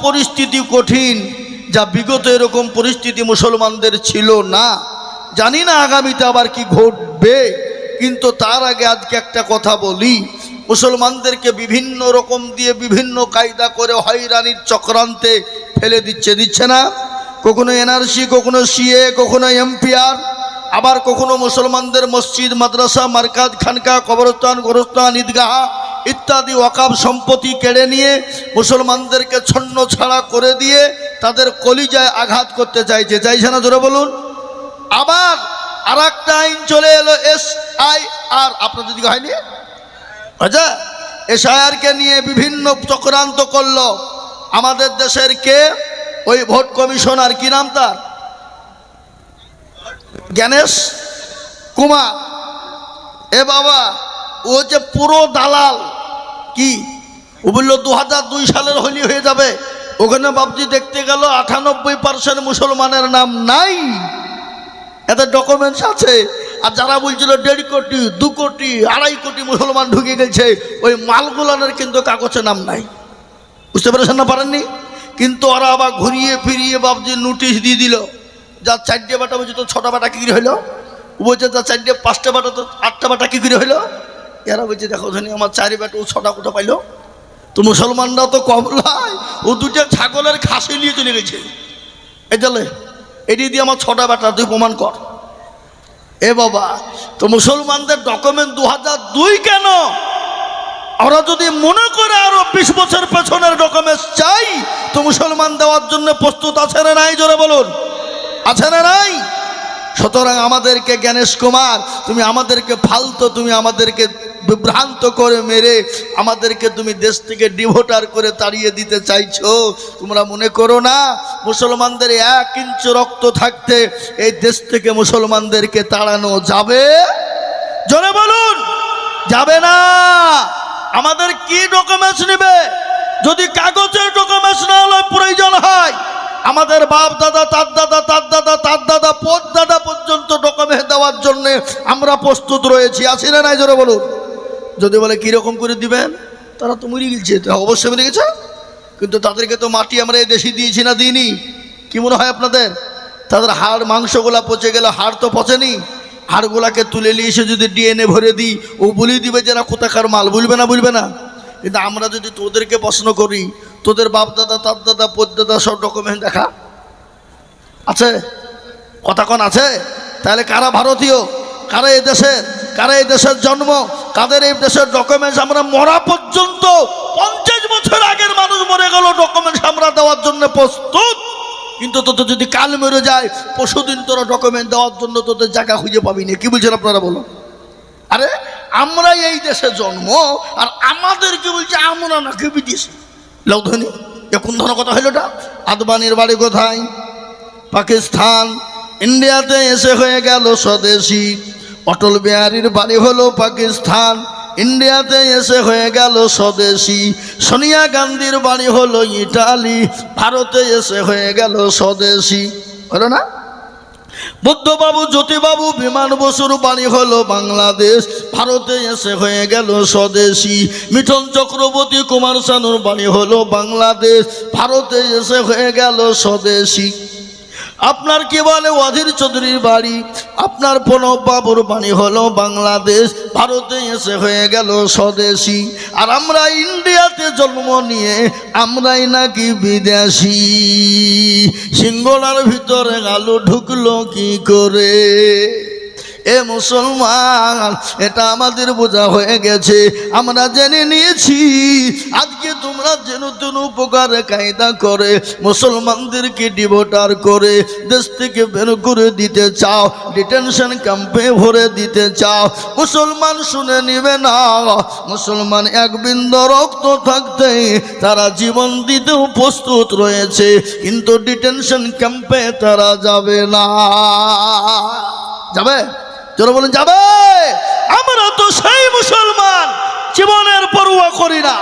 পরিস্থিতি কঠিন, যা বিগত এরকম পরিস্থিতি মুসলমানদের ছিল না। জানি না আগামীতে আবার কি ঘটবে, কিন্তু তার আগে আজকে একটা কথা বলি। মুসলমানদেরকে বিভিন্ন রকম দিয়ে বিভিন্ন কায়দা করে হয়রানির চক্রান্তে ফেলে দিচ্ছে না? কখনো এনআরসি, কখনো সিএ, কখনো এমপিআর, আবার কখনো মুসলমানদের মসজিদ, মাদ্রাসা, মার্কাজ, খানকা, কবরস্থান, গোরস্থান, ঈদগাহ ইত্যাদি ওয়াকাফ সম্পত্তি কেড়ে নিয়ে মুসলমানদেরকে ছন্ন ছাড়া করে দিয়ে তাদের কলিজায় আঘাত করতে চাইছে না? জোরে বলুন। আবার আর একটা আইন চলে এলো, SIR। আপনাদের দিকে হয়নি? আচ্ছা, SIR-কে নিয়ে বিভিন্ন চক্রান্ত করলো আমাদের দেশের কে, ওই ভোট কমিশনার, কি নাম তার, জ্ঞানেশ কুমার। এ বাবা, ও যে পুরো দালাল। কি ও বললো 2002 সালের হোলি হয়ে যাবে, ওখানে বাবজি দেখতে গেল 98% মুসলমানের নাম নাই, এদের ডকুমেন্টস আছে। আর যারা বলছিল 1.5 কোটি, 2 কোটি, 2.5 কোটি মুসলমান ঢুকে গেছে, ওই মালগুলানের কিন্তু কাগজে নাম নাই। বুঝতে পেরেছেন না? পারেননি? কিন্তু ওরা আবার ঘুরিয়ে ফিরিয়ে বাবজি নোটিশ দিয়ে দিল, যার 4টে বাটা বলছে তো 6টা বাটা কি করে হইলো, ও বলছে যার 4টে 5টা বাটা তো 8টা বাটা কি করে হইলো। এরা বলছে দেখো ধনী আমার 4 বাটা ও 6টা কোটা পাইলো। তো মুসলমানরা তো কমলায়, ও 2টা ছাগলের খাসি নিয়ে চলে গেছে। এই চলে এটি দিয়ে আমার 6টা বাটা তুই প্রমাণ কর। এ বাবা, তো মুসলমানদের ডকুমেন্ট 2002 কেন? ওরা যদি মনে করে আরো 20 বছর পেছনের ডকুমেন্টস চাই, তো মুসলমান দেওয়ার জন্য প্রস্তুত আছে না নাই? জোরে বলুন, আছে না নাই? সুতরাং আমাদেরকে জ্ঞানেশ কুমার, তুমি আমাদেরকে ফালতু, তুমি আমাদেরকে বিভ্রান্ত করে মেরে আমাদেরকে তুমি দেশ থেকে ডিভোটার করে তাড়িয়ে দিতে চাইছো। তোমরা মনে করো না মুসলমানদের 1 ইঞ্চি রক্ত থাকতে এই দেশ থেকে মুসলমানদেরকে তাড়ানো যাবে? জোরে বলুন, যাবে না। আমাদের কি ডকুমেন্টস নেবে? যদি কাগজের ডকুমেন্টস না হলে প্রয়োজন হয়, আমাদের বাপ দাদা, তার দাদা, তার দাদা, তার দাদা, পর দাদা পর্যন্ত ডকুমেন্ট দেওয়ার জন্য আমরা প্রস্তুত রয়েছি। আছি না নাই? জোরে বলুন। যদি বলে কিরকম করে দিবেন, তারা তো মরে গেছে, অবশ্যই মরে গেছে, কিন্তু তাদেরকে তো মাটি আমরা এই দেশে দিয়েছি না, দিইনি? কি মনে হয় আপনাদের? তাদের হাড় মাংসগুলা পচে গেল, হাড় তো পচেনি। হাড়গুলাকে তুলে নিয়ে এসে যদি DNA ভরে দিই, ও বলে দিবে যে না কোথাকার মাল, বলবে না? বলবে না? কিন্তু আমরা যদি তোদেরকে প্রশ্ন করি, তোদের বাপ দাদা, তার দাদা, পর দাদা সব ডকুমেন্ট দেখা আছে? কথা কোন আছে? তাহলে কারা ভারতীয়, কারা এই দেশের, কারা এই দেশের জন্ম, কাদের এই দেশের ডকুমেন্টস আমরা মরা পর্যন্ত 50 বছর আগের মানুষ মরে গেল, ডকুমেন্টস আমরা দেওয়ার জন্য প্রস্তুত। কিন্তু তোদের যদি কাল মরে যায়, পরশুদিন তোরা ডকুমেন্ট দেওয়ার জন্য তোদের জায়গা খুঁজে পাবি না। কি বলছেন আপনারা বলো? আরে আমরা এই দেশে জন্ম, আর আমাদের কি বলছে আমরা নাকি বিদেশি লৌধনী? এ কোন ধরনের কথা হইল? আদবানির বাড়ি কোথায়? পাকিস্তান। ইন্ডিয়াতে এসে হয়ে গেল স্বদেশি। অটল বিহারীর বাড়ি হলো পাকিস্তান, ইন্ডিয়াতে এসে হয়ে গেল স্বদেশি। সোনিয়া গান্ধীর বাড়ি হলো ইটালি, ভারতে এসে হয়ে গেল স্বদেশি। হলো না? বুদ্ধবাবু, জ্যোতিবাবু, বিমান বসুর বাড়ি হলো বাংলাদেশ, ভারতে এসে হয়ে গেল স্বদেশি। মিঠুন চক্রবর্তী, কুমার শানুর বাড়ি হলো বাংলাদেশ, ভারতে এসে হয়ে গেল স্বদেশি। আপনার কি বলে অধীর চৌধুরীর বাড়ি, আপনার প্রণব বাবুর বাড়ি হলো বাংলাদেশ, ভারতে এসে হয়ে গেল স্বদেশি। আর আমরা ইন্ডিয়াতে জন্ম নিয়ে আমরাই নাকি বিদেশি। সিঙ্গলার ভিতরে আলু ঢুকলো কি করে? এ মুসলমান, এটা আমাদের বোঝা হয়ে গেছে, আমরা জেনে নিয়েছি। আজকে তোমরা যেন তেন উপকার কায়দা করে মুসলমানদেরকে ডিভোটার করে দেশ থেকে বের করে দিতে চাও, ডিটেনশন ক্যাম্পে ভরে দিতে চাও। মুসলমান শুনে নিবে না, মুসলমান এক বিন্দু রক্ত থাকতে তারা জীবন দিতেও প্রস্তুত রয়েছে, কিন্তু ডিটেনশন ক্যাম্পে তারা যাবে না। যাবে? যারা বলেন যাবে। আমরা তো সেই মুসলমান, জীবনের পরোয়া করি না,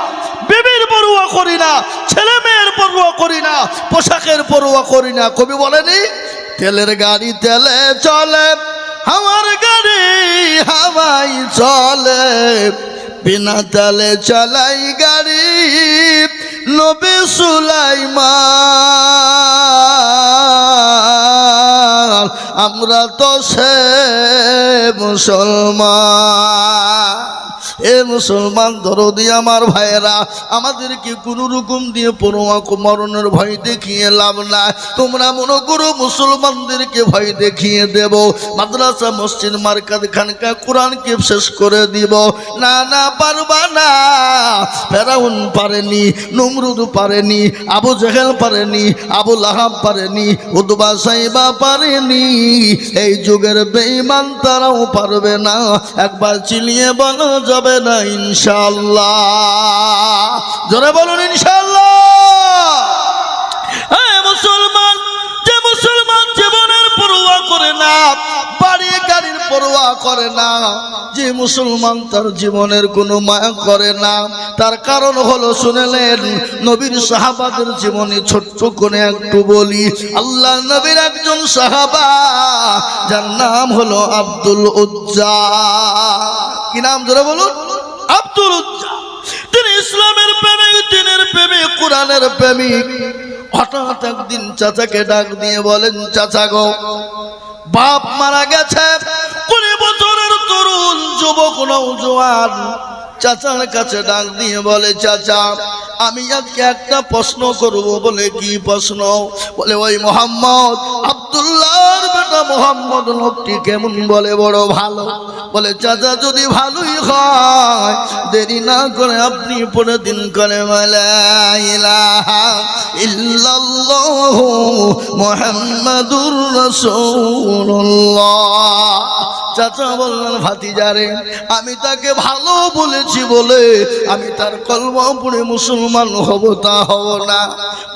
বিবির পরোয়া করি না, ছেলে মেয়ের পরোয়া করি না, পোশাকের পরোয়া করি না। কবি বলেনি, তেলের গাড়ি তেলে চলে, আমার গাড়ি হাওয়াই চলে, বিনা তেলে চালাই গাড়ি, নবী সুলাইমান, আমরা তো সে মুসলমান। এ মুসলমান দরদি আমার ভাইয়েরা, আমাদেরকে কোন রকম দিয়ে পরোয়া মরণের ভয় দেখিয়ে লাভ না। তোমরা মনে করো মুসলমানদেরকে ভয় দেখিয়ে দেব, মাদ্রাসা মসজিদ মার্কাত খানকা কোরআনকে শেষ করে দিব। না না, পারবা না। ফেরাউন পারেনি, নমরুদ পারেনি, আবু জেহেল পারেনি, আবু লাহাব পারেনি, উতবা সাইবা পারেনি। এই যুগের বেঈমান তারাও পারবে না। একবার চিলিয়ে বলা যাবে না ইনশাআল্লাহ। জোরে বলুন ইনশাআল্লাহ। হ্যাঁ মুসলমান, যে মুসলমান জীবনের পরোয়া করে না, বাড়ি গাড়ির পরোয়া করে না, যে মুসলমান তার জীবনের কোনো মায়া করে না, তার কারণ হলো শুনলেন নবীর সাহাবাদের জীবনে। ছোট্ট করে একটু বলি, আল্লাহ নবীর একজন সাহাবা, যার নাম হলো আব্দুল উজ্জা। কি নাম জোরে বলুন? আব্দুল উজ্জা। তিনি ইসলামের প্রেমিক, দ্বীনের প্রেমিক, কোরআনের প্রেমিক। হঠাৎ একদিন চাচাকে ডাক দিয়ে বলেন, চাচা গো, বাপ মারা গেছে, 20 বছরের তরুণ যুবক নওজোয়ান। চাচার কাছে ডাক দিয়ে বলে, চাচা আমি আজকে একটা প্রশ্ন করব। বলে কি প্রশ্ন? বলে ওই মোহাম্মদ, আব্দুল্লাহর বেটা মোহাম্মদ লোকটি কেমন? বলে বড় ভালো। বলে চাচা যদি ভালোই হয়, দেরি না করে আপনি পড়ে দিন করে লা ইলাহা ইল্লাল্লাহু মুহাম্মাদুর রাসূলুল্লাহ। চাচা বললেন, ভাতিজারে আমি তাকে ভালো বলেছি বলে আমি তার কলমা পড়ে মুসলমান হব তা হব না।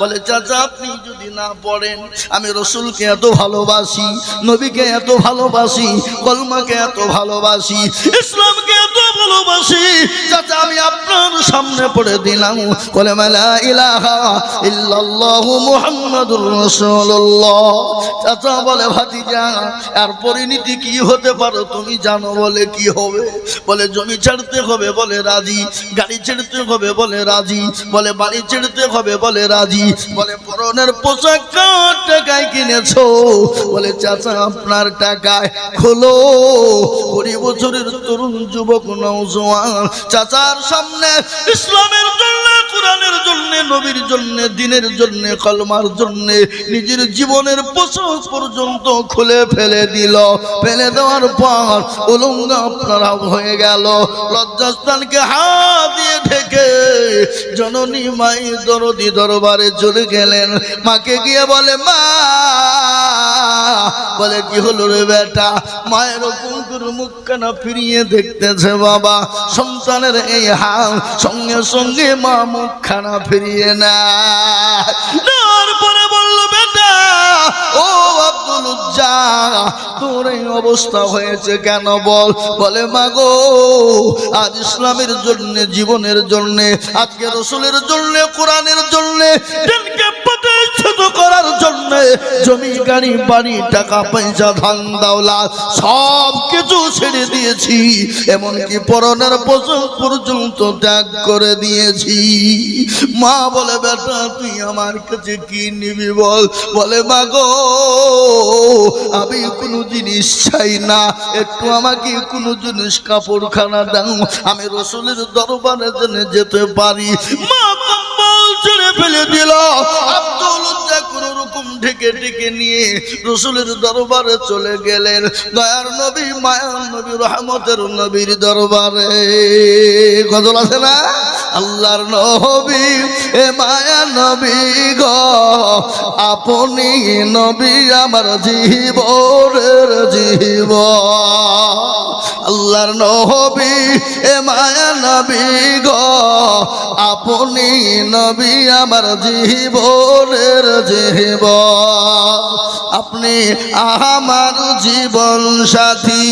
বলে চাচা আপনি যদি না পড়েন, আমি রসুলকে এত ভালোবাসি, নবীকে এত ভালোবাসি, কলমাকে এত ভালোবাসি, ইসলামকে এত ভালোবাসি, চাচা আমি আপনার সামনে পড়ে দিলাম কলেমা লা ইলাহা ইল্লাল্লাহু মুহাম্মাদুর রাসূলুল্লাহ। চাচা বলে, ভাতিজা আর পরিণতি কি হতে পারে তুমি জানো? বলে কি হবে? বলে জমি ছাড়তে হবে। বলে রাজি। গাড়ি ছেড়তে হবে। বলে রাজি। বলে বাড়ি ছেড়তে হবে। বলে রাজি। বলে পরনের পোশাক কার টাকায় কিনেছো? বলে চাচা আপনার টাকায়। খোলো। 20 বছরের তরুণ যুবক নওজোয়ান চাচার সামনে ইসলামের জন্য, কোরআনের জন্য, নবীর জন্য, দ্বীনের জন্য, কলমার জন্য নিজের জীবনের পোশাক পর্যন্ত খুলে ফেলে দিল। ফেলে দেওয়ার পর উলঙ্গ আপনারা হয়ে গেল। লজ্জাস্থানকে হাত দিয়ে ঢেকে জননী মাই দরদি দরবারে চলে গেলেন। মাকে গিয়ে বলে, মা, বলে কি হলো রে বেটা? মায়ের কুকুর মুখখানা ফিরিয়ে দেখতেছে বাবা, সন্তানের এই হাল। সঙ্গে সঙ্গে মা মুখখানা ফিরিয়ে নেয়। তারপরে বললো, বেটা ও আব্দুল উজ্জা, তোর এই অবস্থা হয়েছে কেন বল? বলে মা গো, আজ ইসলামের জন্য, জীবনের জন্য, আজকে রসুলের জন্য, কোরআনের জন্য, দিনকে প্রতিষ্ঠিত করার জন্য জমি, গাড়ি, বাড়ি, টাকা পয়সা, ধান দৌলত সব কিছু ছেড়ে দিয়েছি, এমনকি পরনের পোশাক পর্যন্ত ত্যাগ করে দিয়েছি। মা বলে, বেটা তুই আমার কাছে কি নিবি বল? বলে মা গো, আমি কোনো জিনিস চাই না, একটু আমাকে কোনো জিনিস কাপড়খানা দাও, আমি রসুলের দরবারে যেতে পারি। মা কম্বল ছেড়ে ফেলে দিল। আব্দুল উজ্জা কোন রকম ঢেকে ঢেকে নিয়ে রসুলের দরবারে চলে গেলেন। দয়ার নবী, মায়ার নবী, রহমতের নবীর দরবারে। গজল আছে না? আল্লাহর নবী, এ মায়া নবী গো, আপনি নবী আমার জীবনের জীব। আল্লাহর নবী, এ মায়া নবী গো, আপনি নবী আমার জীবনের জীব। আপনি আমার জীবন সাথী,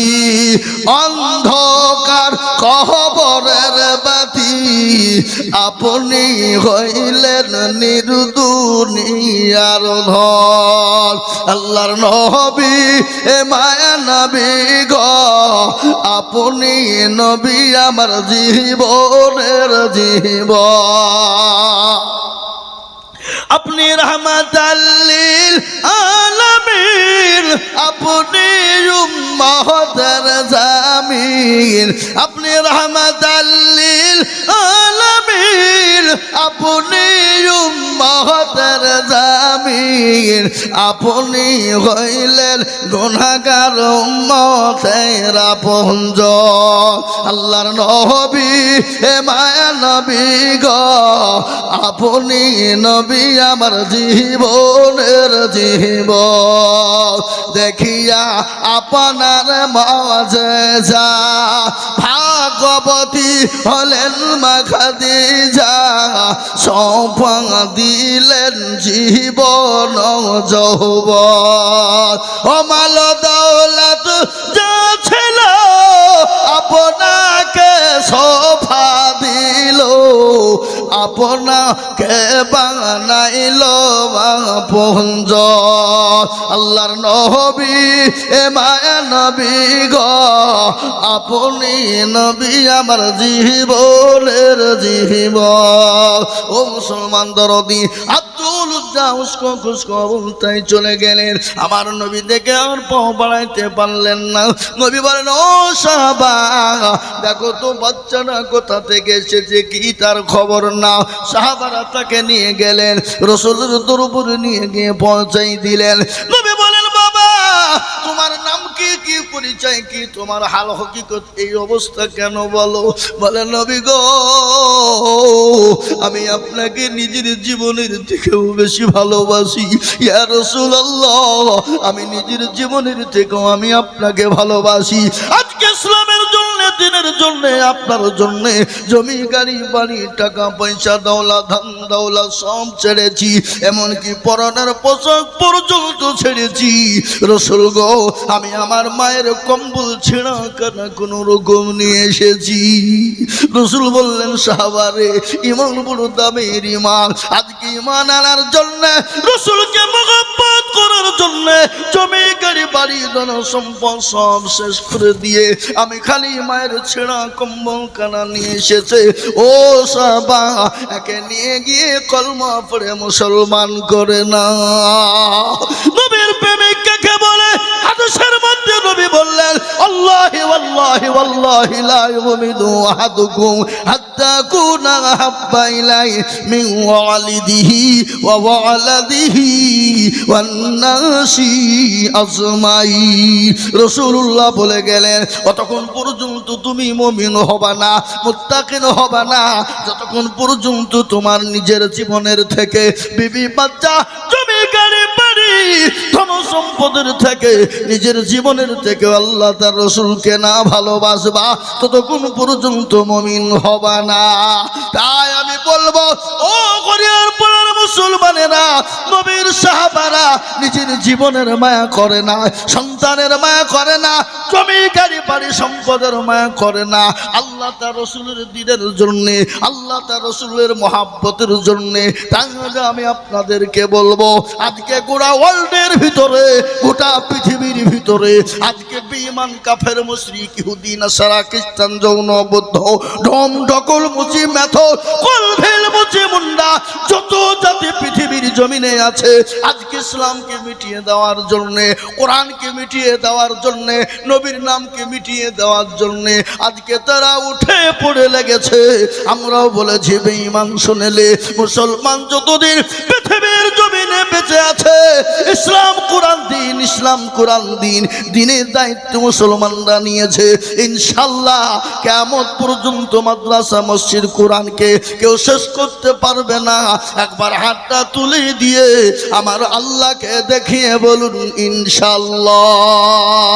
অন্ধকার কবরের বাতি, আপনি হইলেন নির্দুনিয়ার ধন। আল্লাহর নবী, এ মায়া নবী গো আপনি নবী আমার জীবনের জীবন আপনি রহমাতাল লিল আলামিন আপনি উম্মতের জামিন আপনি রহমাতাল লিল আলামিন আপনি উম্মতের জামিন আপনি হইলেন গুনাহগার উম্মতের আপনজন আল্লাহর নবী হে মায়া নবী গো আপনি নবী আমার জীবনের জীবন দেখিয়া আপনার মাঝে যা ভাগবতী হলেন মা খাদিজা সৌঁপা দিলেন জীবন যৌবন ও মাল দৌলত যা ছিল আপনাকে সোফা দিল আপনাকে বানাইল আপনজ আল্লাহর নবী এ মায়া নবী গো আপনি নবী আমার জীবনের জীবন ও মুসলমান দরদি আব্দুল উজ্জাউসকো খুশকো বলতে চলে গেলেন আমার নবী দেখে আর পাও বাড়াইতে পারলেন না নবী বলেন ও সাহাবা দেখো তো বাচ্চাটা কোথা থেকে এসেছে কি তার খবর না সাহাবারা তাকে নিয়ে গেলেন রাসূলের দরবারে নিয়ে গিয়ে পৌঁছাই দিলেন নবী বলেন বাবা তোমার নাম কি কি পরিচয় কি তোমার হাল হকিকত এই অবস্থা কেন বলো বলে নবী গো আমি আপনাকে নিজের জীবনের থেকেও বেশি ভালোবাসি ইয়া রাসূলুল্লাহ আমি নিজের জীবনের থেকেও আমি আপনাকে ভালোবাসি আজকে ইসলামের জন্য দিনের জন্য আপনার জন্য জমি গাড়ি বাড়ি টাকা পয়সা দৌলত ধন দৌলত সব ছেড়েছি এমনকি পরনের পোশাক পর্যন্ত ছেড়েছি রাসূল গো আমি আমার মায়ের কম্বল ছেঁড়া কানা কোনো রকম নিয়ে এসেছি রাসূল বললেন সাহাবারে ঈমান বড় দামের ঈমান আজকে ঈমান আনার জন্য রাসূলকে মহব্বত করার জন্য জমি গাড়ি বাড়ি ধন সম্পদ সব শেষ করে দিয়ে আমি খালি মায়ের ছেঁড়া কম্বল কানা নিয়ে এসেছে ও সাহাবা একে নিয়ে গিয়ে কলমা পড়ে মুসলমান করে না নবীর প্রেমিক কাকে বলে হাদিসের মধ্যে নবী বললেন আল্লাহি ওয়াল্লাহি ওয়াল্লাহি লা ইউমিনু আহাদুকুম হাত্তা কুনা হাব্বা ইলাই মিন ওয়ালিদিহি ওয়া ওয়ালাদিহি ওয়ান নাসি আজমাইন রাসূলুল্লাহ বলে গেলেন ততক্ষণ পর্যন্ত তুমি মুমিন হবা না মুত্তাকিন হবা না যতক্ষণ পর্যন্ত তোমার নিজের জীবনের থেকে বিবি বাচ্চা জমি গাড়ি বাড়ি ধন সম্পদের থেকে নিজের জীবনের থেকে আল্লাহ তার রাসূলকে না ভালোবাসবা ততক্ষণ পর্যন্ত মুমিন হবা না তাই আমি বলবো ও গরিয়ার পাড়ার মুসলমানেরা নবীর সাহাবারা নিজের জীবনের মায়া করে না সন্তানের মায়া করে না জমি গাড়ি বাড়ি সম্পদের মায়া করে না আল্লাহ তার রাসূলের দ্বীনের জন্য আল্লাহ তার রাসূলের মহব্বতের জন্য তাহলে আমি আপনাদেরকে বলবো আজকে গোটা ওয়ার্ল্ডের ভিতরে গোটা পৃথিবীর ভিতরে আজকে বেঈমান কাফের মুশরিক ইহুদি নাসারা খ্রিস্টান জৈন বৌদ্ধ ঢম ঢকল মুচি মেথর কলভেল মুচি মুন্ডা যত জাতি পৃথিবীর জমিনে আছে আজকে ইসলামকে মিটিয়ে দেওয়ার জন্য কোরআনকে মিটিয়ে দেওয়ার জন্য নবীর নামকে মিটিয়ে দেওয়ার জন্য আজকে তারা উঠে পড়ে লেগেছে আমরাও বলেছি বেঈমান শুনেলে মুসলমান যতদিন পৃথিবীর জমিনে বেঁচে আছে ইসলাম কোরআন দিন ইসলাম কোরআন দিন দিনের দায়িত্ব মুসলমানরা নিয়েছে ইনশাআল্লাহ কিয়ামত পর্যন্ত মাদ্রাসা মসজিদ কোরআনকে কেউ শেষ করতে পারবে না একবার হাতটা তুলে দিয়ে আমার আল্লাহকে দেখিয়ে বলুন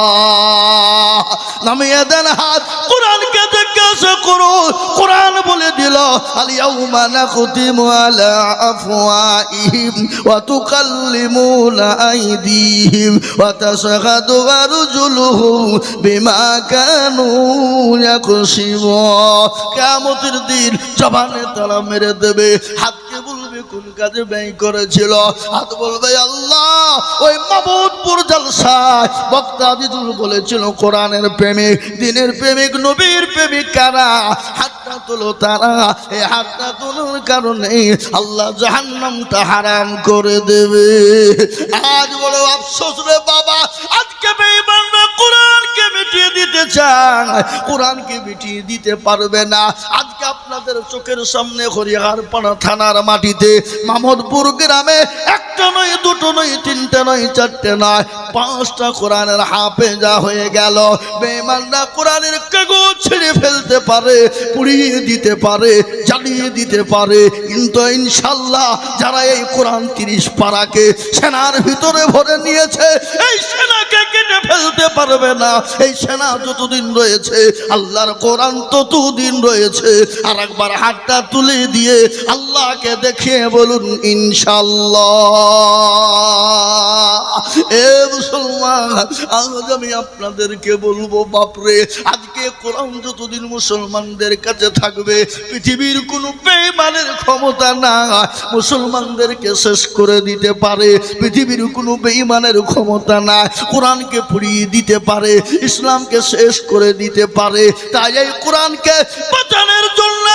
ইনশাআল্লাহ নামিয়ে দেন হাত কোরআনকে জিজ্ঞাসা করো কোরআন বলে দিল আল ইয়াউমা নাখতিমু আলা আফওয়াহিম ওয়া তুকাল্লিমুনা আইদিহিম ওয়া তাশহাদু আরজুলুহুম বিমা কানু ইয়াকসিবুন কিয়ামতের দিন জবানে তালা মেরে দেবে হাতকে বলবে কোন কাজে ব্যয় করেছিল হাত বলবে আল্লাহ ওই মাবুদ মামুদপুর জলসায় বক্তা আজিজুল বলেছিল কোরআনের প্রেমিক, দিনের প্রেমিক, নবীর প্রেমিক কারা? হাতটা তুলো তারা। এই হাতটা তোলার কারণে আল্লাহ জাহান্নামটা হারাম করে দেবে। আজ বড় আফসোস রে বাবা, আজকে বেঈমানরা কোরআনকে মিটিয়ে দিতে চায়, কোরআনকে মিটিয়ে দিতে পারবে না। আজকে আপনাদের চোখের সামনে হরিহরপাড়া থানার মাটিতে মামুদপুর গ্রামে একটা নয়, দুটো নয়, তিনটে নয়, চারটে নয়, 5টা কোরআনের হাফেজা হয়ে গেল। বেঈমানরা কোরআনের কাগজ ছিঁড়ে ফেলতে পারে, পুড়িয়ে দিতে পারে, জ্বালিয়ে দিতে পারে, কিন্তু ইনশাআল্লাহ যারা এই কোরআন 30 পারাকে সেনার ভিতরে ভরে নিয়েছে, এই সেনাকে কেটে ফেলতে পারবে না। এই সেনা যতদিন রয়েছে আল্লাহর কোরআন ততদিন রয়েছে। আর একবার হাতটা তুলে দিয়ে আল্লাহকে দেখিয়ে বলুন ইনশাআল্লাহ। এ মুসলমান, আজ আমি আপনাদেরকে বলবো, বাপরে, আজকে কোরআন যতদিন মুসলমানদের কাছে থাকবে পৃথিবীর কোনো বেঈমানের ক্ষমতা না মুসলমানদেরকে শেষ করে দিতে পারে। পৃথিবীর কোনো বেঈমানের ক্ষমতা না কোরআনকে পুড়িয়ে দিতে পারে, ইসলামকে শেষ করে দিতে পারে। তাই এই কোরআনকে বাঁচানোর জন্য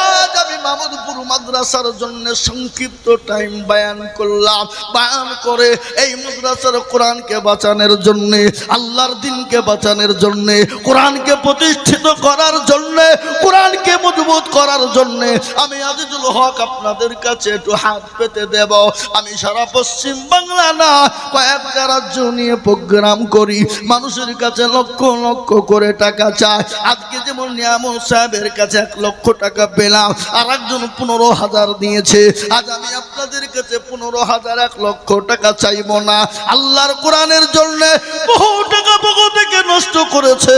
আজ আমি মামুদপুর মাদ্রাসার জন্য সংক্ষিপ্ত টাইম বয়ান করলাম। বয়ান করে এই মাদ্রাসার কোরআনকে বাঁচানোর জন্য, আল্লাহর দ্বীনকে বাঁচানোর জন্য, কোরআনকে প্রতিষ্ঠিত করার জন্য, কোরআনকে মজবুত করার জন্য আমি আজিজুল হক আপনাদের কাছে একটু হাত পেতে দেব। আমি সারা পশ্চিম বাংলা না কয়েকটা রাজ্য নিয়ে প্রোগ্রাম করি, মানুষের কাছে লক্ষ লক্ষ করে টাকা চায়। আজকে যেমন নিয়ামত সাহেবের কাছে 1 লক্ষ টাকা পেলাম, আর একজন 15,000 দিয়েছে। আজ আমি আপনাদের কাছে 15,000 1 লক্ষ টাকা চাইব না। আল্লাহর কোরআনের জন্য বহু টাকা বহু থেকে নষ্ট করেছে,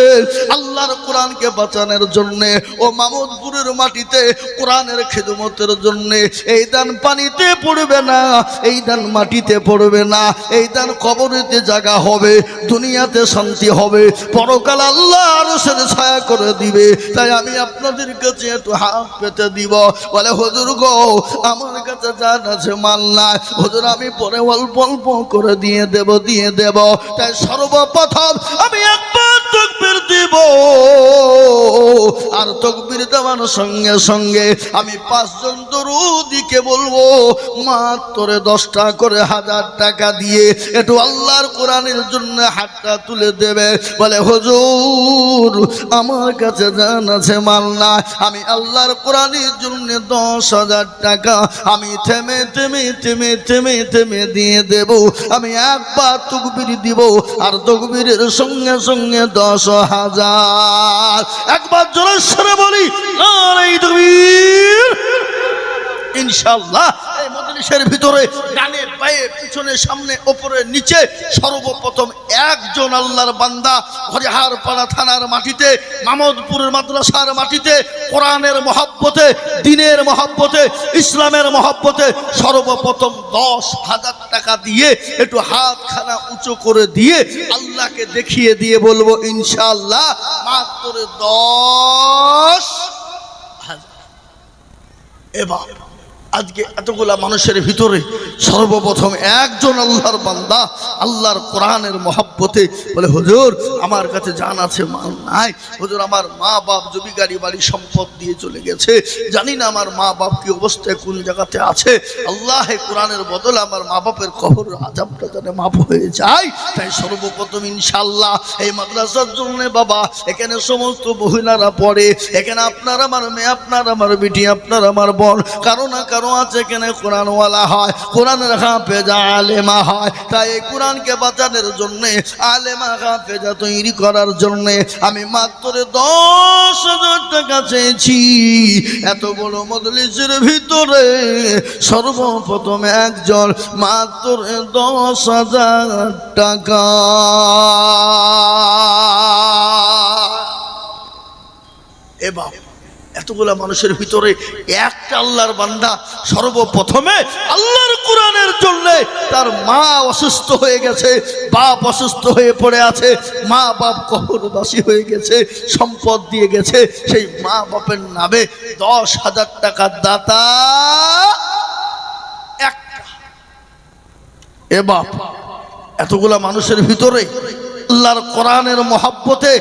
আল্লাহর কোরআনকে বাঁচানোর জন্য। ও মামুদপুরের মাটিতে কোরআনের খিদমতের জন্য এই দান পানিতে পড়বে না, এই দান মাটিতে পড়বে না, এই দান কবরেতে জায়গা হবে, দুনিয়াতে শান্তি হবে, পরকাল আল্লাহ আরশের ছায়া করে দিবে। তাই আমি আপনাদের কাছে একটু হাত পেতে দিব। বলে হুজুর গো, আমার কাছে জান আছে, মাল নাই হুজুর, আমি পরে অল্প অল্প করে দিয়ে দেব। তাই সর্বপ্রথম আমি একবার তাকবীর দিব, আর তাকবীর দেওয়ার সঙ্গে সঙ্গে আমি 5 জন দরুদীকে বলবো মাত্র 10টা করে 1000 টাকা দিয়ে একটু আল্লাহর কোরআনের জন্য হাতটা তুলে দেবে। বলে হুজুর, আমার কাছে জান আছে, মাল না, আমি আল্লাহর কোরআনের জন্য 10,000 টাকা আমি থেমে থেমে থেমে থেমে থেমে দিয়ে দেব। আমি একবার তাকবীর দিব, আর তাকবীরের সঙ্গে সঙ্গে 10,000। একবার জোরে সরে বলি নারে তাকবীর। ইনশাআল্লাহ এই মজলিসের ভিতরে ডানে বাঁয়ে পিছনে সামনে উপরে নিচে সর্বপ্রথম একজন আল্লাহর বান্দা হরিহরপাড়া থানার মাটিতে মামুদপুরের মাদ্রাসার মাটিতে কোরআনের মহব্বতে, দ্বীনের মহব্বতে, ইসলামের মহব্বতে সর্বপ্রথম 10,000 টাকা দিয়ে একটু হাতখানা উঁচু করে দিয়ে আল্লাহকে দেখিয়ে দিয়ে বলবো ইনশাআল্লাহ মাত্র 10,000। এবার আজকে এতগুলা মানুষের ভিতরে সর্বপ্রথম একজন আল্লাহর বান্দা আল্লাহর কোরআনের মহব্বতে বলে হুজুর, আমার কাছে জান আছে, মাল নাই হুজুর, আমার মা বাপ জমি গাড়ি বাড়ি সম্পদ দিয়ে চলে গেছে, জানি না আমার মা বাপ কি অবস্থায় কোন জায়গাতে আছে। আল্লাহ কোরআনের বদলে আমার মা বাপের কবর আযাবটা যেন মাফ হয়ে যায়। তাই সর্বপ্রথম ইনশাআল্লাহ এই মাদ্রাসার জন্য বাবা, এখানে সমস্ত মহিলারা পড়ে, এখানে আপনার আমার মেয়ে, আপনার আমার বেটি, আপনার আমার বোন, কারো না কারো আছে এখানে কোরআনওয়ালা হয়, কোরআনের হাফেজা আলেমা হয়। তাই এই কোরআনকে বাঁচানোর জন্য, আলেমা হাফেজা তৈরি করার জন্য আমি মাত্র 10,000 টাকা চেয়েছি। এত বড় মজলিসের ভিতরে সর্বপ্রথম একজন মাত্র 10,000 টাকা। এবার এতগুলা মানুষের ভিতরে একটা আল্লাহর বান্দা সর্বপ্রথমে আল্লাহর কোরআনের জন্য, তার মা অসুস্থ হয়ে গেছে, বাপ অসুস্থ হয়ে পড়ে আছে, মা বাপ কবরবাসী হয়ে গেছে, সম্পদ দিয়ে গেছে, সেই মা বাপের নামে 10,000 টাকার দাতা একটা। এ বাপ এতগুলা মানুষের ভিতরে আল্লাহর কোরআনের মহব্বতে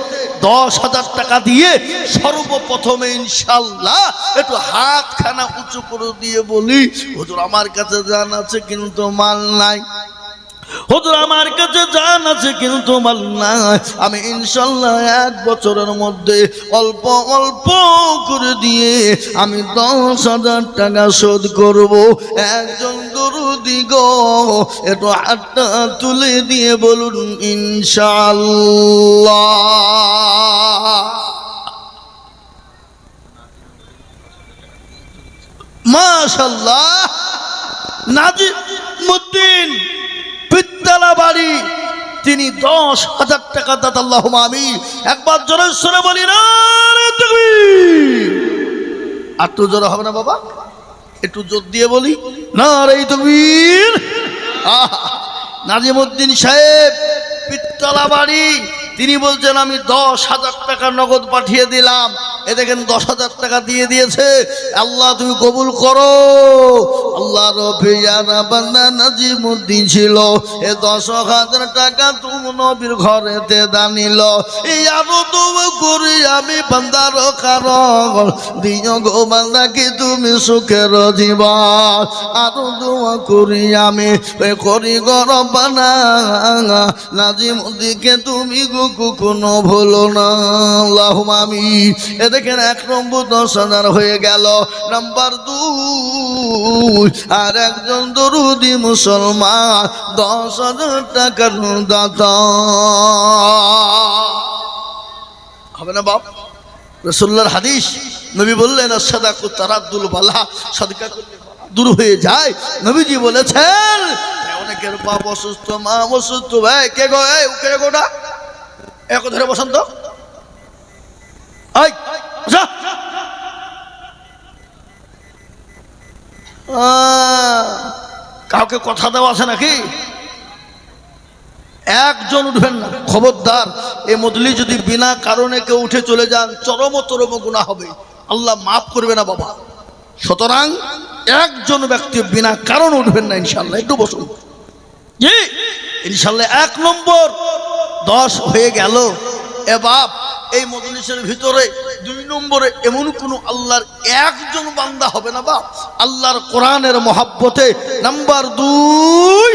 10,000 টাকা দিয়ে সর্বপ্রথমে ইনশাআল্লাহ একটু হাতখানা উঁচু করে দিয়ে বলি, হুজুর আমার কাছে জান আছে কিন্তু মাল নাই, হুজুর আমার কাছে জান আছে কিন্তু মাল নাই, আমি ইনশাআল্লাহ 1 বছরের মধ্যে অল্প অল্প করে দিয়ে আমি 10,000 টাকা শোধ করব। একজন দরুদি গো একটু হাতটা তুলে দিয়ে বলুন ইনশাআল্লাহ। মাশাআল্লাহ। নাজিমউদ্দিন পিত্তালা বাড়ি, তিনি 10,000 টাকা দাতা। আল্লাহুম্মা আমিন। একবার জোরে সরে বলি না তাকবীর। আর তো জোরে হবে না বাবা, একটু জোর দিয়ে বলি নারে তাকবীর। নাজিমউদ্দিন সাহেব পিত্তালা বাড়ি, তিনি বলছেন আমি 10,000 টাকা নগদ পাঠিয়ে দিলাম। এ দেখেন 10,000 টাকা দিয়ে দিয়েছে। আল্লাহ তুমি কবুল করো। আল্লাহ রবিয়ানা বান্দা নাজিমউদ্দিন ছিল, এ 10,000 টাকা তুমি নবীর ঘরেতে দানিল। এই আরো দোয়া করি আমি বান্দার কারণ দিও গো বান্দাকে তুমি সুখের জীবন। আরো দোয়া করি আমি করি গো রব্বানা নাজিমউদ্দিনকে তুমি গো কখনো ভুলো না। আল্লাহুম্মা আমিন। এ দেখেন 1 নম্বর 10,000 হয়ে গেল। নাম্বার 2, আর একজন দরুদি মুসলমান 10,000 টাকার দাতা হবে না বাপ? রাসূলুল্লাহর হাদিস, নবী বললেন সাদাকু তারাদ্দুল বালা, সাদকা করলে দূর হয়ে যায়। নবীজি বলেছেন অনেকের বাপ অসুস্থ, মা অসুস্থ, ভাই কে গো এই কে গোটা এক ধরে বসন্ত এই যা। কাউকে কথা দেওয়া আছে নাকি? একজন উঠবেন না, খবরদার। এই মজলিস যদি বিনা কারণে কেউ উঠে চলে যান চরম গুনাহ হবে, আল্লাহ মাফ করবে না বাবা। সুতরাং একজন ব্যক্তি বিনা কারণ উঠবেন না ইনশাআল্লাহ। একটু বসুন জি ইনশাআল্লাহ। 1 নম্বর 10 হয়ে গেল। এ বাপ এই মজলিসের ভিতরে 2 নম্বরে এমন কোন আল্লাহর একজন বান্দা হবে না বাপ আল্লাহর কোরআনের মহব্বতে। নাম্বার 2,